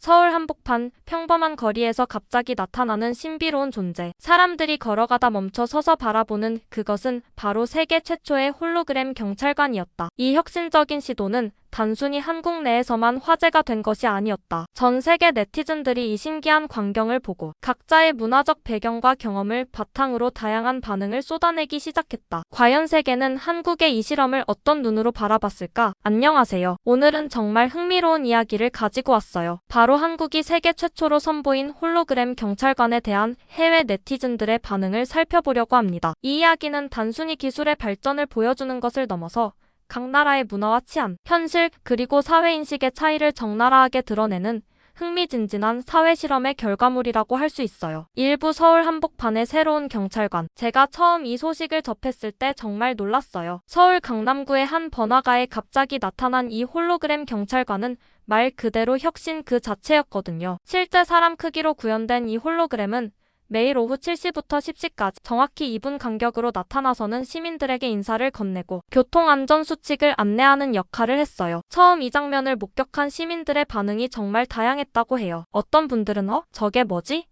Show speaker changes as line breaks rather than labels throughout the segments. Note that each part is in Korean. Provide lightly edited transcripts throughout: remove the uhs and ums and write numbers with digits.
서울 한복판 평범한 거리에서 갑자기 나타나는 신비로운 존재. 사람들이 걸어가다 멈춰 서서 바라보는 그것은 바로 세계 최초의 홀로그램 경찰관이었다. 이 혁신적인 시도는 단순히 한국 내에서만 화제가 된 것이 아니었다. 전 세계 네티즌들이 이 신기한 광경을 보고 각자의 문화적 배경과 경험을 바탕으로 다양한 반응을 쏟아내기 시작했다. 과연 세계는 한국의 이 실험을 어떤 눈으로 바라봤을까? 안녕하세요. 오늘은 정말 흥미로운 이야기를 가지고 왔어요. 바로 한국이 세계 최초로 선보인 홀로그램 경찰관에 대한 해외 네티즌들의 반응을 살펴보려고 합니다. 이 이야기는 단순히 기술의 발전을 보여주는 것을 넘어서 각 나라의 문화와 치안, 현실, 그리고 사회인식의 차이를 적나라하게 드러내는 흥미진진한 사회 실험의 결과물이라고 할 수 있어요. 일부 서울 한복판의 새로운 경찰관. 제가 처음 이 소식을 접했을 때 정말 놀랐어요. 서울 강남구의 한 번화가에 갑자기 나타난 이 홀로그램 경찰관은 말 그대로 혁신 그 자체였거든요. 실제 사람 크기로 구현된 이 홀로그램은 매일 오후 7시부터 10시까지 정확히 2분 간격으로 나타나서는 시민들에게 인사를 건네고 교통안전수칙을 안내하는 역할을 했어요. 처음 이 장면을 목격한 시민들의 반응이 정말 다양했다고 해요. 어떤 분들은 저게 뭐지?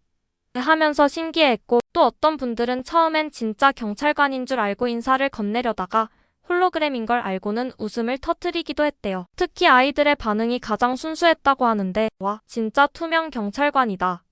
하면서 신기해했고, 또 어떤 분들은 처음엔 진짜 경찰관인 줄 알고 인사를 건네려다가 홀로그램인 걸 알고는 웃음을 터뜨리기도 했대요. 특히 아이들의 반응이 가장 순수했다고 하는데, 와, 진짜 투명 경찰관이다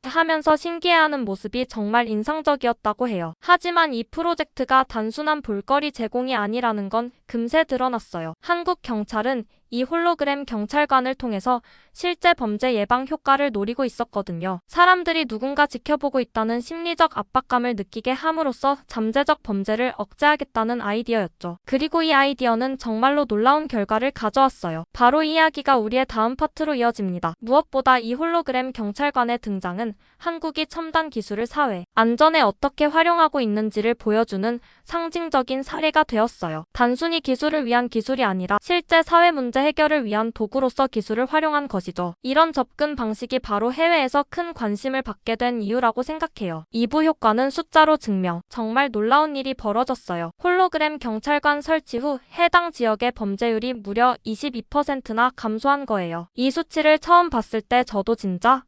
하면서 신기해하는 모습이 정말 인상적이었다고 해요. 하지만 이 프로젝트가 단순한 볼거리 제공이 아니라는 건 금세 드러났어요. 한국 경찰은 이 홀로그램 경찰관을 통해서 실제 범죄 예방 효과를 노리고 있었거든요. 사람들이 누군가 지켜보고 있다는 심리적 압박감을 느끼게 함으로써 잠재적 범죄를 억제하겠다는 아이디어였죠. 그리고 이 아이디어는 정말로 놀라운 결과를 가져왔어요. 바로 이 이야기가 우리의 다음 파트로 이어집니다. 무엇보다 이 홀로그램 경찰관의 등장은 한국이 첨단 기술을 사회 안전에 어떻게 활용하고 있는지를 보여주는 상징적인 사례가 되었어요. 단순히 기술을 위한 기술이 아니라 실제 사회 문제 해결을 위한 도구로서 기술을 활용한 것이죠. 이런 접근 방식이 바로 해외에서 큰 관심을 받게 된 이유라고 생각해요. 2부 효과는 숫자로 증명. 정말 놀라운 일이 벌어졌어요. 홀로그램 경찰관 설치 후 해당 지역의 범죄율이 무려 22%나 감소한 거예요. 이 수치를 처음 봤을 때 저도 진짜?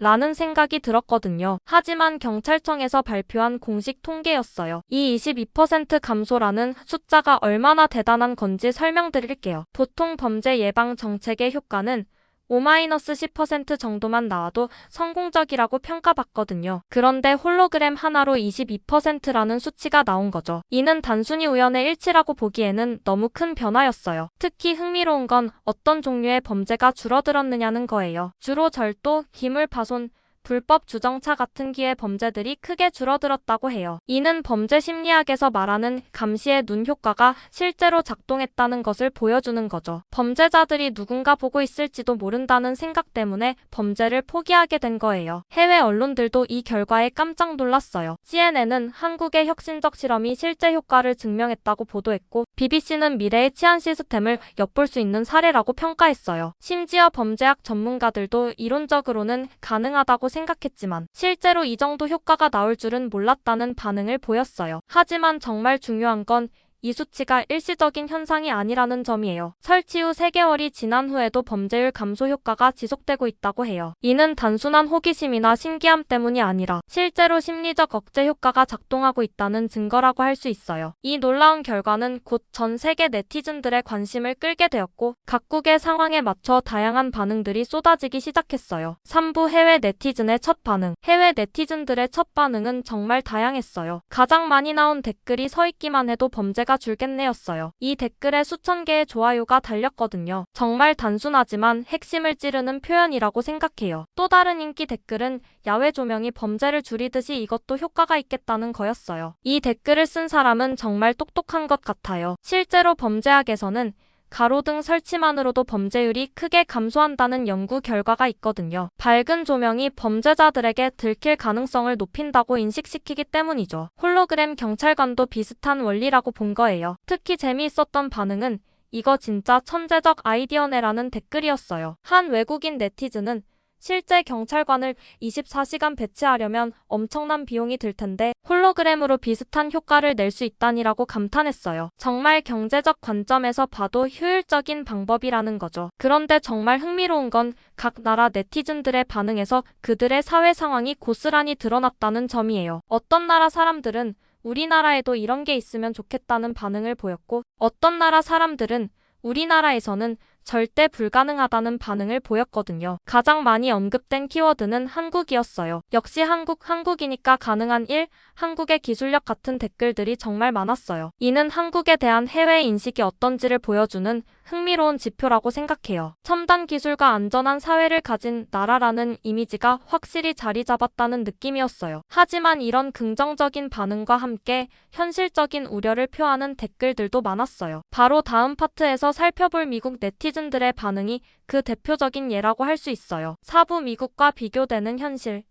라는 생각이 들었거든요. 하지만 경찰청에서 발표한 공식 통계였어요. 이 22% 감소라는 숫자가 얼마나 대단한 건지 설명드릴게요. 보통 범죄 예방 정책의 효과는 5-10% 정도만 나와도 성공적이라고 평가받거든요. 그런데 홀로그램 하나로 22%라는 수치가 나온 거죠. 이는 단순히 우연의 일치라고 보기에는 너무 큰 변화였어요. 특히 흥미로운 건 어떤 종류의 범죄가 줄어들었느냐는 거예요. 주로 절도, 기물파손, 불법 주정차 같은 기회 범죄들이 크게 줄어들었다고 해요. 이는 범죄 심리학에서 말하는 감시의 눈 효과가 실제로 작동했다는 것을 보여주는 거죠. 범죄자들이 누군가 보고 있을지도 모른다는 생각 때문에 범죄를 포기하게 된 거예요. 해외 언론들도 이 결과에 깜짝 놀랐어요. CNN은 한국의 혁신적 실험이 실제 효과를 증명했다고 보도했고, BBC는 미래의 치안 시스템을 엿볼 수 있는 사례라고 평가했어요. 심지어 범죄학 전문가들도 이론적으로는 가능하다고 생각했지만 실제로 이 정도 효과가 나올 줄은 몰랐다는 반응을 보였어요. 하지만 정말 중요한 건 이 수치가 일시적인 현상이 아니라는 점이에요. 설치 후 3개월이 지난 후에도 범죄율 감소 효과가 지속되고 있다고 해요. 이는 단순한 호기심이나 신기함 때문이 아니라 실제로 심리적 억제 효과가 작동하고 있다는 증거라고 할 수 있어요. 이 놀라운 결과는 곧 전 세계 네티즌들의 관심을 끌게 되었고, 각국의 상황에 맞춰 다양한 반응들이 쏟아지기 시작했어요. 3부 해외 네티즌의 첫 반응. 해외 네티즌들의 첫 반응은 정말 다양했어요. 가장 많이 나온 댓글이 서 있기만 해도 범죄가 줄겠네였어요. 이 댓글에 수천 개의 좋아요가 달렸거든요. 정말 단순하지만 핵심을 찌르는 표현이라고 생각해요. 또 다른 인기 댓글은 야외 조명이 범죄를 줄이듯이 이것도 효과가 있겠다는 거였어요. 이 댓글을 쓴 사람은 정말 똑똑한 것 같아요. 실제로 범죄학에서는 가로등 설치만으로도 범죄율이 크게 감소한다는 연구 결과가 있거든요. 밝은 조명이 범죄자들에게 들킬 가능성을 높인다고 인식시키기 때문이죠. 홀로그램 경찰관도 비슷한 원리라고 본 거예요. 특히 재미있었던 반응은 이거 진짜 천재적 아이디어네라는 댓글이었어요. 한 외국인 네티즌은 실제 경찰관을 24시간 배치하려면 엄청난 비용이 들 텐데 홀로그램으로 비슷한 효과를 낼 수 있다니라고 감탄했어요. 정말 경제적 관점에서 봐도 효율적인 방법이라는 거죠. 그런데 정말 흥미로운 건 각 나라 네티즌들의 반응에서 그들의 사회 상황이 고스란히 드러났다는 점이에요. 어떤 나라 사람들은 우리나라에도 이런 게 있으면 좋겠다는 반응을 보였고, 어떤 나라 사람들은 우리나라에서는 절대 불가능하다는 반응을 보였거든요. 가장 많이 언급된 키워드는 한국이었어요. 역시 한국이니까 가능한 일, 한국의 기술력 같은 댓글들이 정말 많았어요. 이는 한국에 대한 해외 인식이 어떤지를 보여주는 흥미로운 지표라고 생각해요. 첨단 기술과 안전한 사회를 가진 나라라는 이미지가 확실히 자리 잡았다는 느낌이었어요. 하지만 이런 긍정적인 반응과 함께 현실적인 우려를 표하는 댓글들도 많았어요. 바로 다음 파트에서 살펴볼 미국 네티즌들의 반응이 그 대표적인 예라고 할 수 있어요. 사부 미국과 비교되는 현실.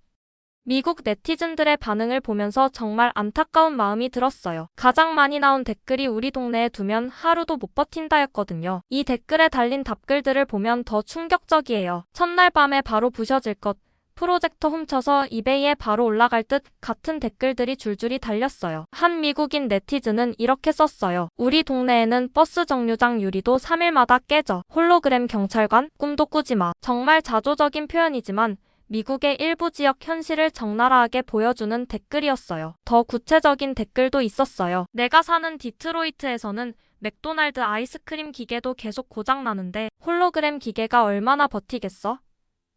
미국 네티즌들의 반응을 보면서 정말 안타까운 마음이 들었어요. 가장 많이 나온 댓글이 우리 동네에 두면 하루도 못 버틴다였거든요. 이 댓글에 달린 답글들을 보면 더 충격적이에요. 첫날 밤에 바로 부셔질 것, 프로젝터 훔쳐서 이베이에 바로 올라갈 듯 같은 댓글들이 줄줄이 달렸어요. 한 미국인 네티즌은 이렇게 썼어요. 우리 동네에는 버스 정류장 유리도 3일마다 깨져. 홀로그램 경찰관? 꿈도 꾸지 마. 정말 자조적인 표현이지만 미국의 일부 지역 현실을 적나라하게 보여주는 댓글이었어요. 더 구체적인 댓글도 있었어요. 내가 사는 디트로이트에서는 맥도날드 아이스크림 기계도 계속 고장나는데 홀로그램 기계가 얼마나 버티겠어?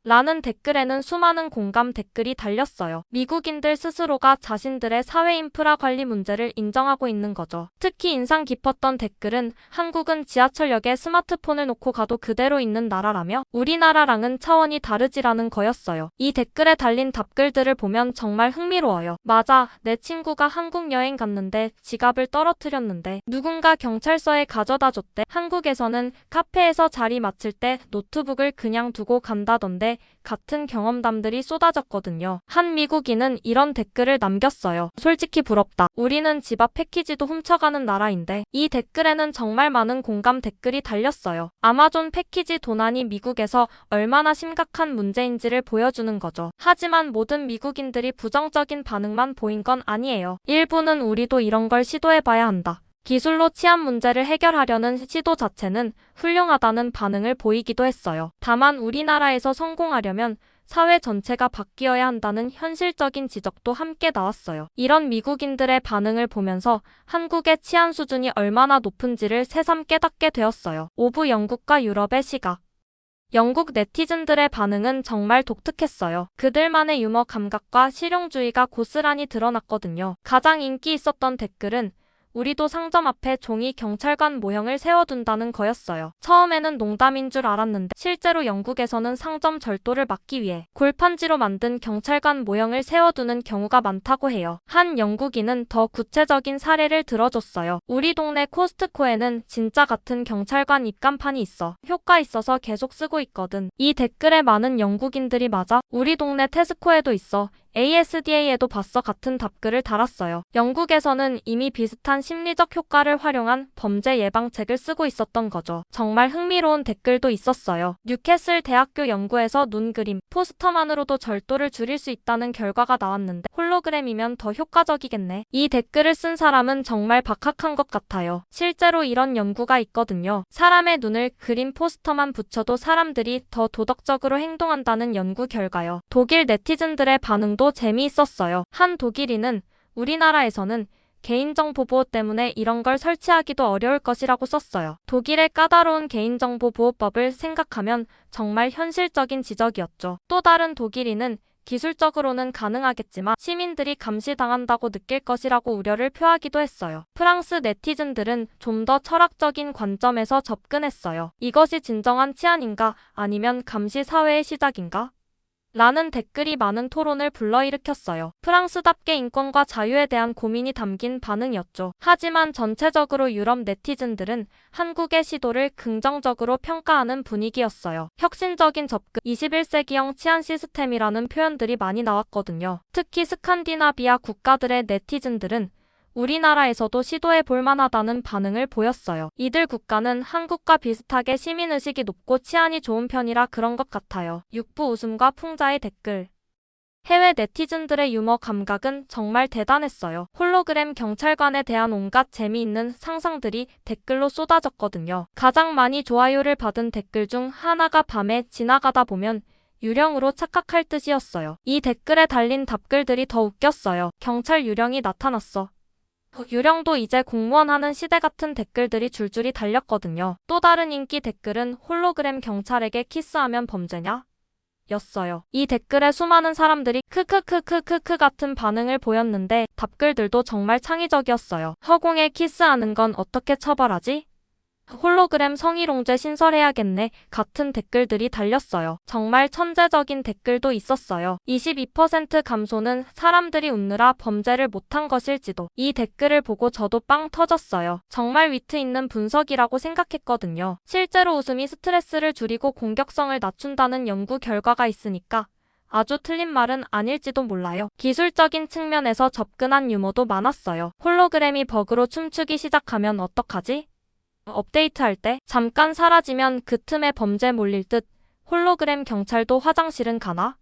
라는 댓글에는 수많은 공감 댓글이 달렸어요. 미국인들 스스로가 자신들의 사회 인프라 관리 문제를 인정하고 있는 거죠. 특히 인상 깊었던 댓글은 한국은 지하철역에 스마트폰을 놓고 가도 그대로 있는 나라라며 우리나라랑은 차원이 다르지라는 거였어요. 이 댓글에 달린 답글들을 보면 정말 흥미로워요. 맞아, 내 친구가 한국 여행 갔는데 지갑을 떨어뜨렸는데 누군가 경찰서에 가져다 줬대. 한국에서는 카페에서 자리 맡을 때 노트북을 그냥 두고 간다던데 같은 경험담들이 쏟아졌거든요. 한 미국인은 이런 댓글을 남겼어요. 솔직히 부럽다. 우리는 집 앞 패키지도 훔쳐가는 나라인데. 이 댓글에는 정말 많은 공감 댓글이 달렸어요. 아마존 패키지 도난이 미국에서 얼마나 심각한 문제인지를 보여주는 거죠. 하지만 모든 미국인들이 부정적인 반응만 보인 건 아니에요. 일부는 우리도 이런 걸 시도해봐야 한다. 기술로 치안 문제를 해결하려는 시도 자체는 훌륭하다는 반응을 보이기도 했어요. 다만 우리나라에서 성공하려면 사회 전체가 바뀌어야 한다는 현실적인 지적도 함께 나왔어요. 이런 미국인들의 반응을 보면서 한국의 치안 수준이 얼마나 높은지를 새삼 깨닫게 되었어요. 5부 영국과 유럽의 시각. 영국 네티즌들의 반응은 정말 독특했어요. 그들만의 유머 감각과 실용주의가 고스란히 드러났거든요. 가장 인기 있었던 댓글은 우리도 상점 앞에 종이 경찰관 모형을 세워둔다는 거였어요. 처음에는 농담인 줄 알았는데 실제로 영국에서는 상점 절도를 막기 위해 골판지로 만든 경찰관 모형을 세워두는 경우가 많다고 해요. 한 영국인은 더 구체적인 사례를 들어줬어요. 우리 동네 코스트코에는 진짜 같은 경찰관 입간판이 있어. 효과 있어서 계속 쓰고 있거든. 이 댓글에 많은 영국인들이 맞아? 우리 동네 테스코에도 있어. ASDA에도 봤어 같은 답글을 달았어요. 영국에서는 이미 비슷한 심리적 효과를 활용한 범죄 예방책을 쓰고 있었던 거죠. 정말 흥미로운 댓글도 있었어요. 뉴캐슬 대학교 연구에서 눈 그림, 포스터만으로도 절도를 줄일 수 있다는 결과가 나왔는데 홀로그램이면 더 효과적이겠네. 이 댓글을 쓴 사람은 정말 박학한 것 같아요. 실제로 이런 연구가 있거든요. 사람의 눈을 그린 포스터만 붙여도 사람들이 더 도덕적으로 행동한다는 연구 결과요. 독일 네티즌들의 반응도 재미있었어요. 한 독일인은 우리나라에서는 개인정보 보호 때문에 이런 걸 설치하기도 어려울 것이라고 썼어요. 독일의 까다로운 개인정보보호법을 생각하면 정말 현실적인 지적이었죠. 또 다른 독일인은 기술적으로는 가능하겠지만 시민들이 감시당한다고 느낄 것이라고 우려를 표하기도 했어요. 프랑스 네티즌들은 좀 더 철학적인 관점에서 접근했어요. 이것이 진정한 치안인가? 아니면 감시 사회의 시작인가? 라는 댓글이 많은 토론을 불러일으켰어요. 프랑스답게 인권과 자유에 대한 고민이 담긴 반응이었죠. 하지만 전체적으로 유럽 네티즌들은 한국의 시도를 긍정적으로 평가하는 분위기였어요. 혁신적인 접근, 21세기형 치안 시스템이라는 표현들이 많이 나왔거든요. 특히 스칸디나비아 국가들의 네티즌들은 우리나라에서도 시도해 볼 만하다는 반응을 보였어요. 이들 국가는 한국과 비슷하게 시민의식이 높고 치안이 좋은 편이라 그런 것 같아요. 육부 웃음과 풍자의 댓글. 해외 네티즌들의 유머 감각은 정말 대단했어요. 홀로그램 경찰관에 대한 온갖 재미있는 상상들이 댓글로 쏟아졌거든요. 가장 많이 좋아요를 받은 댓글 중 하나가 밤에 지나가다 보면 유령으로 착각할 뜻이었어요. 이 댓글에 달린 답글들이 더 웃겼어요. 경찰 유령이 나타났어. 유령도 이제 공무원 하는 시대 같은 댓글들이 줄줄이 달렸거든요. 또 다른 인기 댓글은 홀로그램 경찰에게 키스하면 범죄냐? 였어요. 이 댓글에 수많은 사람들이 크크크크크크 같은 반응을 보였는데 답글들도 정말 창의적이었어요. 허공에 키스하는 건 어떻게 처벌하지? 홀로그램 성희롱죄 신설해야겠네 같은 댓글들이 달렸어요. 정말 천재적인 댓글도 있었어요. 22% 감소는 사람들이 웃느라 범죄를 못한 것일지도. 이 댓글을 보고 저도 빵 터졌어요. 정말 위트 있는 분석이라고 생각했거든요. 실제로 웃음이 스트레스를 줄이고 공격성을 낮춘다는 연구 결과가 있으니까 아주 틀린 말은 아닐지도 몰라요. 기술적인 측면에서 접근한 유머도 많았어요. 홀로그램이 버그로 춤추기 시작하면 어떡하지? 업데이트할 때 잠깐 사라지면 그 틈에 범죄 몰릴 듯 홀로그램 경찰도 화장실은 가나?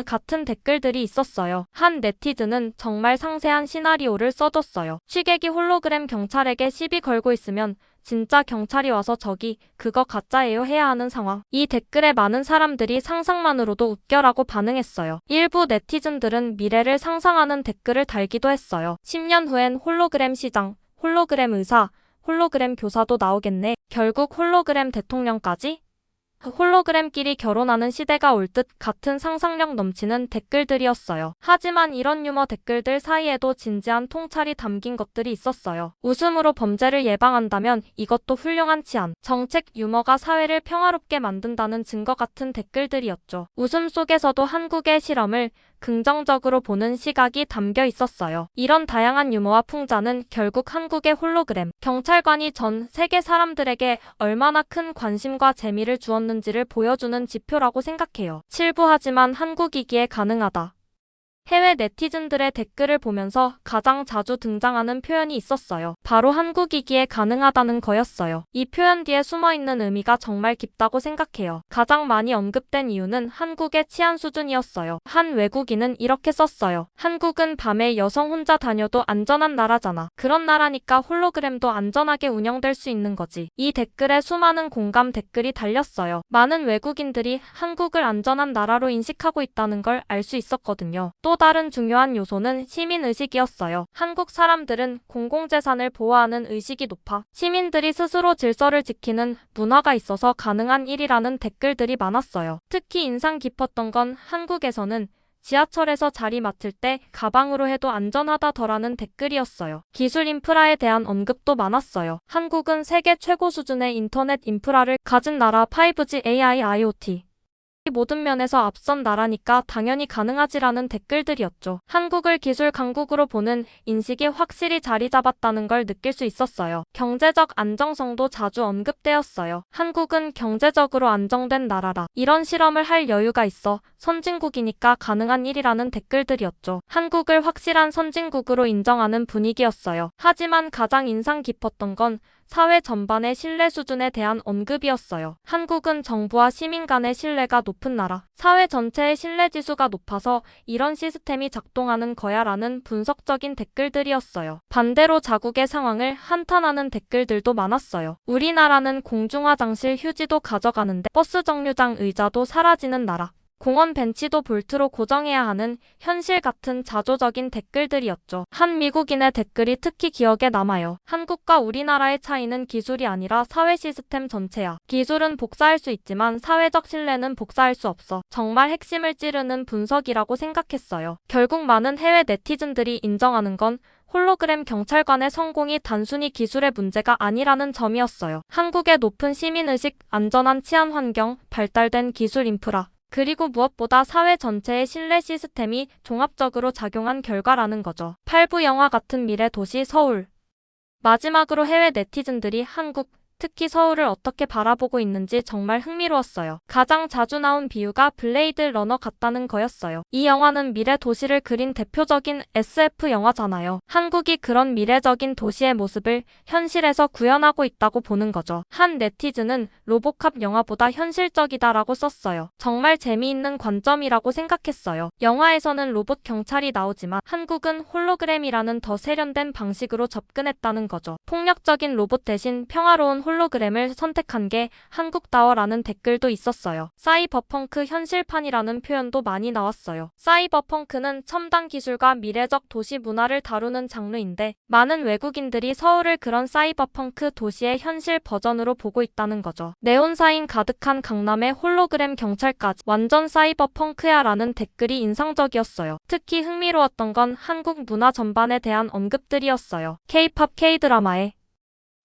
같은 댓글들이 있었어요. 한 네티즌은 정말 상세한 시나리오를 써줬어요. 취객이 홀로그램 경찰에게 시비 걸고 있으면 진짜 경찰이 와서 저기 그거 가짜예요 해야 하는 상황. 이 댓글에 많은 사람들이 상상만으로도 웃겨라고 반응했어요. 일부 네티즌들은 미래를 상상하는 댓글을 달기도 했어요. 10년 후엔 홀로그램 시장, 홀로그램 의사, 홀로그램 교사도 나오겠네. 결국 홀로그램 대통령까지? 홀로그램끼리 결혼하는 시대가 올 듯 같은 상상력 넘치는 댓글들이었어요. 하지만 이런 유머 댓글들 사이에도 진지한 통찰이 담긴 것들이 있었어요. 웃음으로 범죄를 예방한다면 이것도 훌륭한 치안. 정책 유머가 사회를 평화롭게 만든다는 증거 같은 댓글들이었죠. 웃음 속에서도 한국의 실험을 긍정적으로 보는 시각이 담겨 있었어요. 이런 다양한 유머와 풍자는 결국 한국의 홀로그램 경찰관이 전 세계 사람들에게 얼마나 큰 관심과 재미를 주었는지를 보여주는 지표라고 생각해요. 칠부하지만 한국이기에 가능하다. 해외 네티즌들의 댓글을 보면서 가장 자주 등장하는 표현이 있었어요. 바로 한국이기에 가능하다는 거였어요. 이 표현 뒤에 숨어있는 의미가 정말 깊다고 생각해요. 가장 많이 언급된 이유는 한국의 치안 수준이었어요. 한 외국인은 이렇게 썼어요. 한국은 밤에 여성 혼자 다녀도 안전한 나라잖아. 그런 나라니까 홀로그램도 안전하게 운영될 수 있는 거지. 이 댓글에 수많은 공감 댓글이 달렸어요. 많은 외국인들이 한국을 안전한 나라로 인식하고 있다는 걸 알 수 있었거든요. 또 다른 중요한 요소는 시민의식이었어요. 한국 사람들은 공공재산을 보호하는 의식이 높아 시민들이 스스로 질서를 지키는 문화가 있어서 가능한 일이라는 댓글들이 많았어요. 특히 인상 깊었던 건 한국에서는 지하철에서 자리 맡을 때 가방으로 해도 안전하다더라는 댓글이었어요. 기술 인프라에 대한 언급도 많았어요. 한국은 세계 최고 수준의 인터넷 인프라를 가진 나라 5G AI IoT 모든 면에서 앞선 나라니까 당연히 가능하지라는 댓글들이었죠. 한국을 기술 강국으로 보는 인식이 확실히 자리 잡았다는 걸 느낄 수 있었어요. 경제적 안정성도 자주 언급되었어요. 한국은 경제적으로 안정된 나라라. 이런 실험을 할 여유가 있어 선진국이니까 가능한 일이라는 댓글들이었죠. 한국을 확실한 선진국으로 인정하는 분위기였어요. 하지만 가장 인상 깊었던 건 사회 전반의 신뢰 수준에 대한 언급이었어요. 한국은 정부와 시민 간의 신뢰가 높은 나라. 사회 전체의 신뢰 지수가 높아서 이런 시스템이 작동하는 거야 라는 분석적인 댓글들이었어요. 반대로 자국의 상황을 한탄하는 댓글들도 많았어요. 우리나라는 공중화장실 휴지도 가져가는데 버스 정류장 의자도 사라지는 나라. 공원 벤치도 볼트로 고정해야 하는 현실 같은 자조적인 댓글들이었죠. 한 미국인의 댓글이 특히 기억에 남아요. 한국과 우리나라의 차이는 기술이 아니라 사회 시스템 전체야. 기술은 복사할 수 있지만 사회적 신뢰는 복사할 수 없어. 정말 핵심을 찌르는 분석이라고 생각했어요. 결국 많은 해외 네티즌들이 인정하는 건 홀로그램 경찰관의 성공이 단순히 기술의 문제가 아니라는 점이었어요. 한국의 높은 시민의식, 안전한 치안 환경, 발달된 기술 인프라, 그리고 무엇보다 사회 전체의 신뢰 시스템이 종합적으로 작용한 결과라는 거죠. 8부 영화 같은 미래 도시 서울. 마지막으로 해외 네티즌들이 한국 특히 서울을 어떻게 바라보고 있는지 정말 흥미로웠어요. 가장 자주 나온 비유가 블레이드 러너 같다는 거였어요. 이 영화는 미래 도시를 그린 대표적인 SF 영화잖아요. 한국이 그런 미래적인 도시의 모습을 현실에서 구현하고 있다고 보는 거죠. 한 네티즌은 로보캅 영화보다 현실적이다라고 썼어요. 정말 재미있는 관점이라고 생각했어요. 영화에서는 로봇 경찰이 나오지만 한국은 홀로그램이라는 더 세련된 방식으로 접근했다는 거죠. 폭력적인 로봇 대신 평화로운 홀로그램을 선택한 게 한국다워라는 댓글도 있었어요. 사이버펑크 현실판이라는 표현도 많이 나왔어요. 사이버펑크는 첨단 기술과 미래적 도시 문화를 다루는 장르인데 많은 외국인들이 서울을 그런 사이버펑크 도시의 현실 버전으로 보고 있다는 거죠. 네온사인 가득한 강남의 홀로그램 경찰까지 완전 사이버펑크야 라는 댓글이 인상적이었어요. 특히 흥미로웠던 건 한국 문화 전반에 대한 언급들이었어요. K-팝 K-드라마에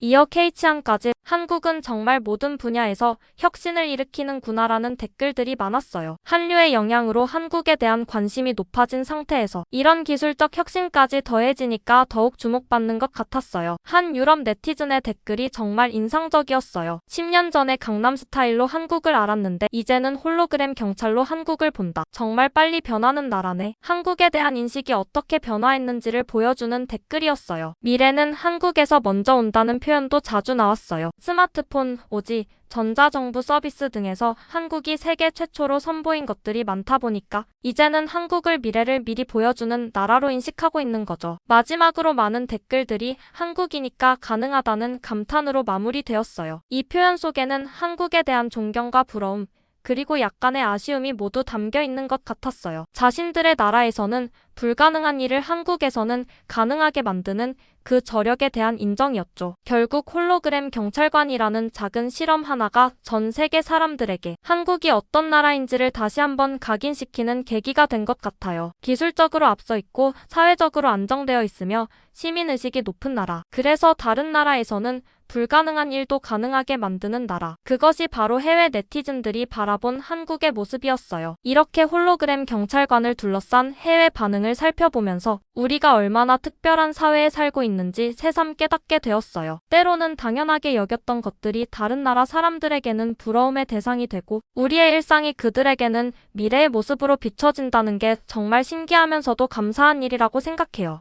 이어 K치안까지 한국은 정말 모든 분야에서 혁신을 일으키는구나라는 댓글들이 많았어요. 한류의 영향으로 한국에 대한 관심이 높아진 상태에서 이런 기술적 혁신까지 더해지니까 더욱 주목받는 것 같았어요. 한 유럽 네티즌의 댓글이 정말 인상적이었어요. 10년 전에 강남 스타일로 한국을 알았는데 이제는 홀로그램 경찰로 한국을 본다. 정말 빨리 변하는 나라네. 한국에 대한 인식이 어떻게 변화했는지를 보여주는 댓글이었어요. 미래는 한국에서 먼저 온다는 표현도 자주 나왔어요. 스마트폰, 오지, 전자정부 서비스 등에서 한국이 세계 최초로 선보인 것들이 많다 보니까 이제는 한국을 미래를 미리 보여주는 나라로 인식하고 있는 거죠. 마지막으로 많은 댓글들이 한국이니까 가능하다는 감탄으로 마무리되었어요. 이 표현 속에는 한국에 대한 존경과 부러움, 그리고 약간의 아쉬움이 모두 담겨 있는 것 같았어요. 자신들의 나라에서는 불가능한 일을 한국에서는 가능하게 만드는 그 저력에 대한 인정이었죠. 결국 홀로그램 경찰관이라는 작은 실험 하나가 전 세계 사람들에게 한국이 어떤 나라인지를 다시 한번 각인시키는 계기가 된 것 같아요. 기술적으로 앞서 있고 사회적으로 안정되어 있으며 시민의식이 높은 나라. 그래서 다른 나라에서는 불가능한 일도 가능하게 만드는 나라. 그것이 바로 해외 네티즌들이 바라본 한국의 모습이었어요. 이렇게 홀로그램 경찰관을 둘러싼 해외 반응을 살펴보면서 우리가 얼마나 특별한 사회에 살고 있는지 새삼 깨닫게 되었어요. 때로는 당연하게 여겼던 것들이 다른 나라 사람들에게는 부러움의 대상이 되고 우리의 일상이 그들에게는 미래의 모습으로 비춰진다는 게 정말 신기하면서도 감사한 일이라고 생각해요.